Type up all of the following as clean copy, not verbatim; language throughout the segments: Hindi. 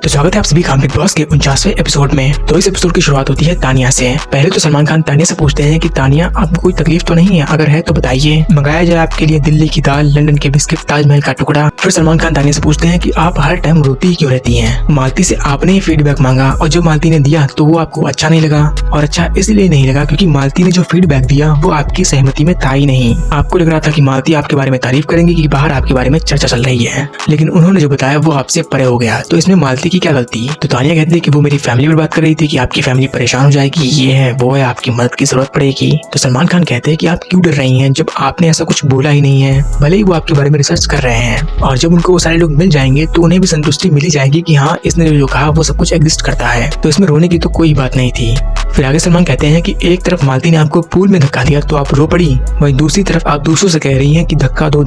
तो स्वागत है आप सभी का बिग बॉस के 49वें एपिसोड में। तो इस एपिसोड की शुरुआत होती है तानिया से। पहले तो सलमान खान तानिया से पूछते हैं कि तानिया आपको कोई तकलीफ तो नहीं है, अगर है तो बताइए, मंगाया जाए आपके लिए दिल्ली की दाल, लंदन के बिस्किट, ताजमहल का टुकड़ा। फिर सलमान खान तानिया से पूछते हैं कि आप हर टाइम रोती ही क्यों रहती हैं। मालती से आपने ही फीडबैक मांगा और जब मालती ने दिया तो वो आपको अच्छा नहीं लगा, और अच्छा इसलिए नहीं लगा क्योंकि मालती ने जो फीडबैक दिया वो आपकी सहमति में था ही नहीं। आपको लग रहा था कि मालती आपके बारे में तारीफ करेंगे कि बाहर आपके बारे में चर्चा चल रही है, लेकिन उन्होंने जो बताया वो आपसे परे हो गया। तो इसमें मालती की क्या गलती। तो तानिया कहती है कि वो मेरी फैमिली पर बात कर रही थी कि आपकी फैमिली परेशान हो जाएगी, ये है वो है, आपकी मदद की जरूरत पड़ेगी। तो सलमान खान कहते हैं कि आप क्यों डर रही हैं जब आपने ऐसा कुछ बोला ही नहीं है। भले ही वो आपके बारे में रिसर्च कर रहे हैं और जब उनको वो सारे लोग मिल जाएंगे तो उन्हें भी संतुष्टि मिली जाएगी कि हाँ इसने जो कहा वो सब कुछ एग्जिस्ट करता है। तो इसमें रोने की तो कोई बात नहीं थी। फिर आगे सलमान कहते हैं कि एक तरफ मालती ने आपको पूल में धक्का दिया तो आप रो पड़ी, वहीं दूसरी तरफ आप दूसरों से कह रही हैं कि धक्का दो,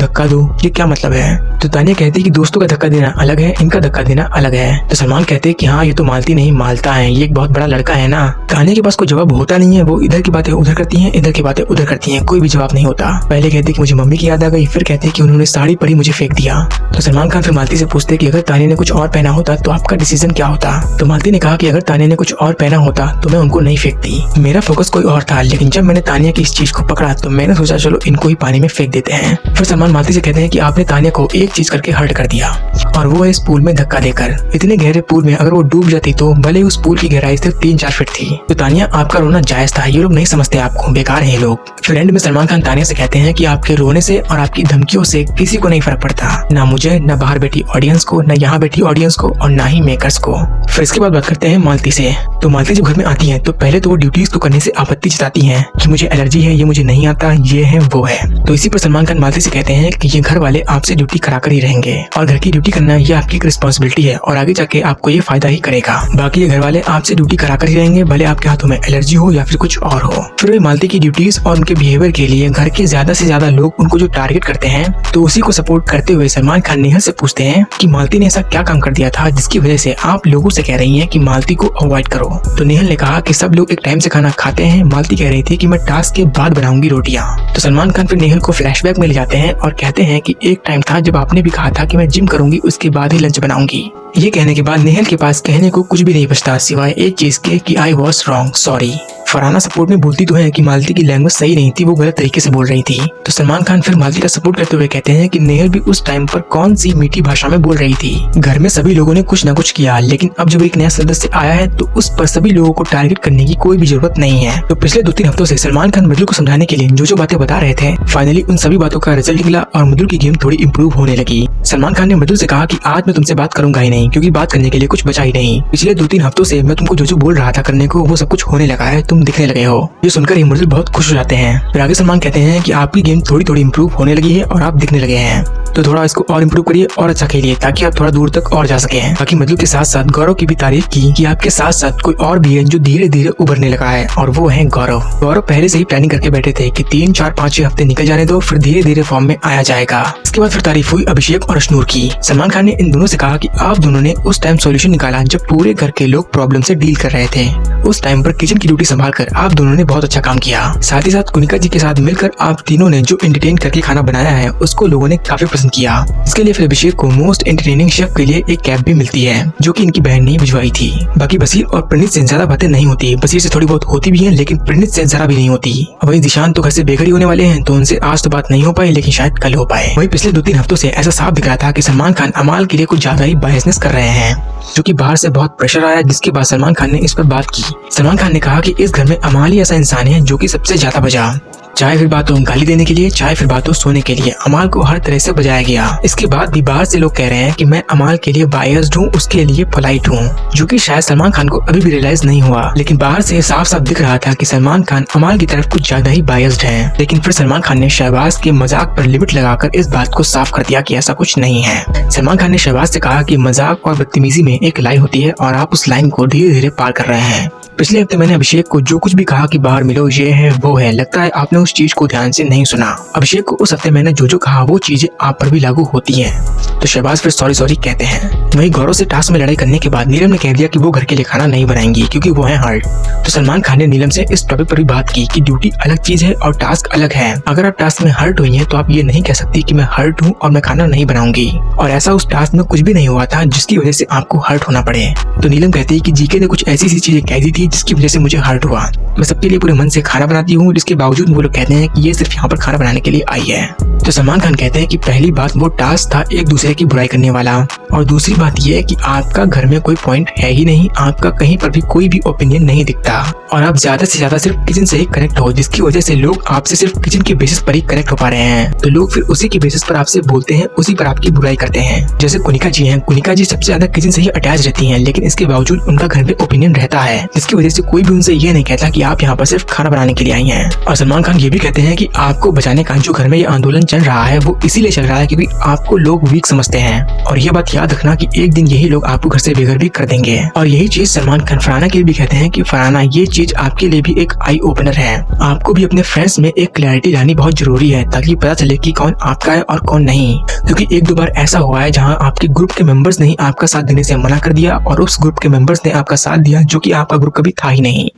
ये क्या मतलब है। तो तानिया कहती है कि दोस्तों का धक्का देना अलग है, इनका धक्का देना अलग है। तो सलमान कहते हैं कि हाँ ये तो मालती नहीं मालता है, ये एक बहुत बड़ा लड़का है ना। तानिया के पास कोई जवाब होता नहीं है, वो इधर की बातें उधर करती हैं, इधर की बातें उधर करती हैं, कोई भी जवाब नहीं होता। पहले कहते कि मुझे मम्मी की याद आ गई, फिर कहते कि उन्होंने साड़ी परी मुझे फेंक दिया। तो सलमान खान फिर मालती से पूछते कि अगर तानिया ने कुछ और पहना होता तो आपका डिसीजन क्या होता। तो मालती ने कहा कि अगर तानिया ने कुछ और पहना होता तो मैं उनको नहीं फेंकती, मेरा फोकस कोई और था, लेकिन जब मैंने तानिया की इस चीज को पकड़ा तो मैंने सोचा चलो इनको ही पानी में फेंक देते हैं। फिर सलमान मालती से कहते हैं कि आपने तानिया को एक चीज करके हर्ट कर दिया और वो है इस पूल में धक्का देकर। इतने गहरे पूल में अगर वो डूब जाती तो भले उस पूल की गहराई सिर्फ 3-4 फीट थी। तो तानिया आपका रोना जायज था, ये लोग नहीं समझते आपको, बेकार है ये लोग। फिर एंड में सलमान खान तानिया से कहते हैं कि आपके रोने से और आपकी धमकियों से किसी को नहीं फर्क पड़ता, ना मुझे, ना बाहर बैठी ऑडियंस को, ना यहाँ बैठी ऑडियंस को, और ना ही मेकर्स को। फिर इसके बाद बात करते हैं मालती से। तो मालती जब घर में आती है तो पहले तो वो ड्यूटीज को करने से आपत्ति जताती हैं कि मुझे एलर्जी है, ये मुझे नहीं आता, ये है वो है। तो इसी पर सलमान खान मालती से कहते हैं कि ये घर वाले आपसे ड्यूटी कराकर ही रहेंगे और घर की ड्यूटी करना ये आपकी रिस्पॉन्सिबिलिटी है और आगे जाके आपको ये फायदा ही करेगा। बाकी ये घर वाले आपसे ड्यूटी कराकर ही रहेंगे, भले आपके हाथों में एलर्जी हो या फिर कुछ और हो। फिर वे मालती की ड्यूटीज और उनके बिहेवियर के लिए घर के ज्यादा से ज्यादा लोग उनको जो टारगेट करते हैं, तो उसी को सपोर्ट करते हुए सलमान खान नेहल से पूछते हैं कि मालती ने ऐसा क्या काम कर दिया था जिसकी वजह से आप लोगों से कह रही हैं कि मालती को अवॉइड करो। तो नेहल ने कहा कि सब लोग एक टाइम से खाना खाते हैं, मालती कह रही थी कि मैं टास्क के बाद बनाऊंगी रोटियां। तो सलमान खान फिर नेहल को फ्लैशबैक में ले जाते हैं और कहते हैं कि एक टाइम था जब आपने भी कहा था कि मैं जिम करूंगी उसके बाद ही लंच बनाऊंगी। ये कहने के बाद नेहल के पास कहने को कुछ भी नहीं बचता सिवाय एक चीज के कि I was wrong, sorry. Farhana support में बोलती तो है कि मालती की लैंग्वेज सही नहीं थी, वो गलत तरीके से बोल रही थी। तो सलमान खान फिर मालती का सपोर्ट करते हुए कहते हैं कि नेहल भी उस टाइम पर कौन सी मीठी भाषा में बोल रही थी। घर में सभी लोगों ने कुछ न कुछ किया, लेकिन अब जब एक नया सदस्य आया है तो उस पर सभी लोगों को टारगेट करने की कोई भी जरूरत नहीं है। तो पिछले 2-3 हफ्तों से सलमान खान मृदुल को समझाने के लिए जो बातें बता रहे थे, फाइनली उन सभी बातों का रिजल्ट निकला और मृदुल की गेम थोड़ी इम्प्रूव होने लगी। सलमान खान ने मृदुल से कहा कि आज मैं तुमसे बात करूंगा ही नहीं, क्योंकि बात करने के लिए कुछ बचा ही नहीं। पिछले 2-3 हफ्तों से मैं तुमको जो बोल रहा था करने को वो सब कुछ होने लगा है, तुम दिखने लगे हो। ये सुनकर ही मृदुल बहुत खुश हो जाते हैं। फिर आगे सलमान कहते हैं कि आपकी गेम थोड़ी इम्प्रूव होने लगी है और आप दिखने लगे हैं, तो थोड़ा इसको और इम्प्रूव करिए और अच्छा खेलिए ताकि आप थोड़ा दूर तक और जा सके। बाकी मृदुल के साथ साथ गौरव की भी तारीफ की कि आपके साथ साथ कोई और भी है जो धीरे धीरे उभरने लगा है, और वो है गौरव। गौरव पहले से ही प्लानिंग करके बैठे थे कि 3, 4, 5 हफ्ते निकल जाने दो, फिर धीरे धीरे फॉर्म में आया जाएगा। इसके बाद फिर तारीफ हुई अभिषेक और अशनूर की। सलमान खान ने इन दोनों से कहा कि आप दोनों ने उस टाइम सॉल्यूशन निकाला जब पूरे घर के लोग प्रॉब्लम से डील कर रहे थे। उस टाइम पर किचन की ड्यूटी संभाल कर आप दोनों ने बहुत अच्छा काम किया। साथ ही साथ कुनिका जी के साथ मिलकर आप तीनों ने जो एंटरटेन करके खाना बनाया है उसको लोगों ने काफी पसंद किया। इसके लिए फिर अभिषेक को मोस्ट एंटरटेनिंग शेफ के लिए एक कैप भी मिलती है जो कि इनकी बहन ने भिजवाई थी। बाकी बसीर और प्रणीत से ज्यादा बातें नहीं होती, बसीर से थोड़ी बहुत होती भी है लेकिन प्रणीत से जरा भी नहीं होती। वही दिशान तो घर से बेघर ही होने वाले हैं, तो उनसे आज तो बात नहीं हो पाई, लेकिन शायद कल हो पाए। वही पिछले 2-3 हफ्तों से ऐसा साफ दिख रहा था कि सलमान खान अमाल के लिए कुछ ज्यादा ही बायसनेस कर रहे हैं, जो कि बाहर से बहुत प्रेशर आया, जिसके बाद सलमान खान ने इस पर बात की। सलमान खान ने कहा कि इस घर में अमाल ही ऐसा इंसान है जो कि सबसे ज्यादा बजा, चाहे फिर बात हो गाली देने के लिए, चाहे फिर बात हो सोने के लिए, अमाल को हर तरह से बजाया गया। इसके बाद भी बाहर से लोग कह रहे हैं कि मैं अमाल के लिए बायस्ड हूँ, उसके लिए पोलाइट हूँ, जो कि शायद सलमान खान को अभी भी रियलाइज नहीं हुआ। लेकिन बाहर से साफ साफ दिख रहा था कि सलमान खान अमाल की तरफ कुछ ज्यादा ही बायस्ड है। लेकिन फिर सलमान खान ने शहबाज के मजाक पर लिमिट लगाकर इस बात को साफ कर दिया कि ऐसा कुछ नहीं है। सलमान खान ने शहबाज से कहा कि मजाक और बदतमीजी में एक लाइन होती है और आप उस लाइन को धीरे धीरे पार कर रहे हैं। पिछले हफ्ते मैंने अभिषेक को जो कुछ भी कहा कि बाहर मिलो, ये है वो है, लगता है आपने उस चीज को ध्यान से नहीं सुना। अभिषेक को उस हफ्ते मैंने जो जो कहा वो चीजें आप पर भी लागू होती हैं। तो शहबाज फिर सॉरी कहते हैं। वहीं गौरव से टास्क में लड़ाई करने के बाद नीलम ने कह दिया कि वो घर के लिए खाना नहीं बनाएंगी क्योंकि वो है हर्ट। तो सलमान खान ने नीलम से इस टॉपिक पर भी बात की कि ड्यूटी अलग चीज है और टास्क अलग है। अगर आप टास्क में हर्ट हुई हैं तो आप ये नहीं कह सकती कि मैं हर्ट हूँ और मैं खाना नहीं बनाऊंगी। और ऐसा उस टास्क में कुछ भी नहीं हुआ था जिसकी वजह से आपको हर्ट होना पड़े। तो नीलम कहती है कि जीके ने कुछ ऐसी सी चीजें कह दी थी जिसकी वजह से मुझे हर्ट हुआ। मैं सबके लिए पूरे मन से खाना बनाती हूँ, जिसके बावजूद वो लोग कहते हैं कि ये सिर्फ यहाँ पर खाना बनाने के लिए आई है। तो सलमान खान कहते हैं कि पहली बात वो टास्क था एक दूसरे की बुराई करने वाला, और दूसरी बात ये है कि आपका घर में कोई पॉइंट है ही नहीं, आपका कहीं पर भी कोई भी ओपिनियन नहीं दिखता और आप ज्यादा से ज्यादा सिर्फ किचन से ही कनेक्ट हो, जिसकी वजह से लोग आपसे सिर्फ किचन के बेसिस पर ही कनेक्ट हो पा रहे हैं। तो लोग फिर उसी के बेसिस पर आपसे बोलते हैं, उसी पर आपकी बुराई करते हैं। जैसे कुनिका जी हैं, कुनिका जी सबसे ज्यादा किचन से ही अटैच रहती हैं, लेकिन इसके बावजूद उनका घर में ओपिनियन रहता है, जिसकी वजह से कोई भी उनसे ये नहीं कहता कि आप यहाँ पर सिर्फ खाना बनाने के लिए आई हैं। और सलमान खान ये भी कहते हैं कि आपको बचाने का जो घर में ये आंदोलन चल रहा है वो इसीलिए चल रहा है क्योंकि आपको लोग वीक समझते हैं। और ये बात याद रखना कि एक दिन यही लोग आपको घर से बेघर भी कर देंगे। और यही चीज सलमान खान फरहाना के लिए भी कहते हैं कि फरहाना ये चीज आपके लिए भी एक आई ओपनर है। आपको भी अपने फ्रेंड्स में एक क्लैरिटी लानी बहुत जरूरी है ताकि पता चले कि कौन आपका है और कौन नहीं। क्योंकि एक दो बार ऐसा हुआ है जहाँ आपके ग्रुप के मेंबर्स ने आपका साथ देने से मना कर दिया और उस ग्रुप के मेंबर्स ने आपका साथ दिया जो कि आपका ग्रुप कभी था ही नहीं।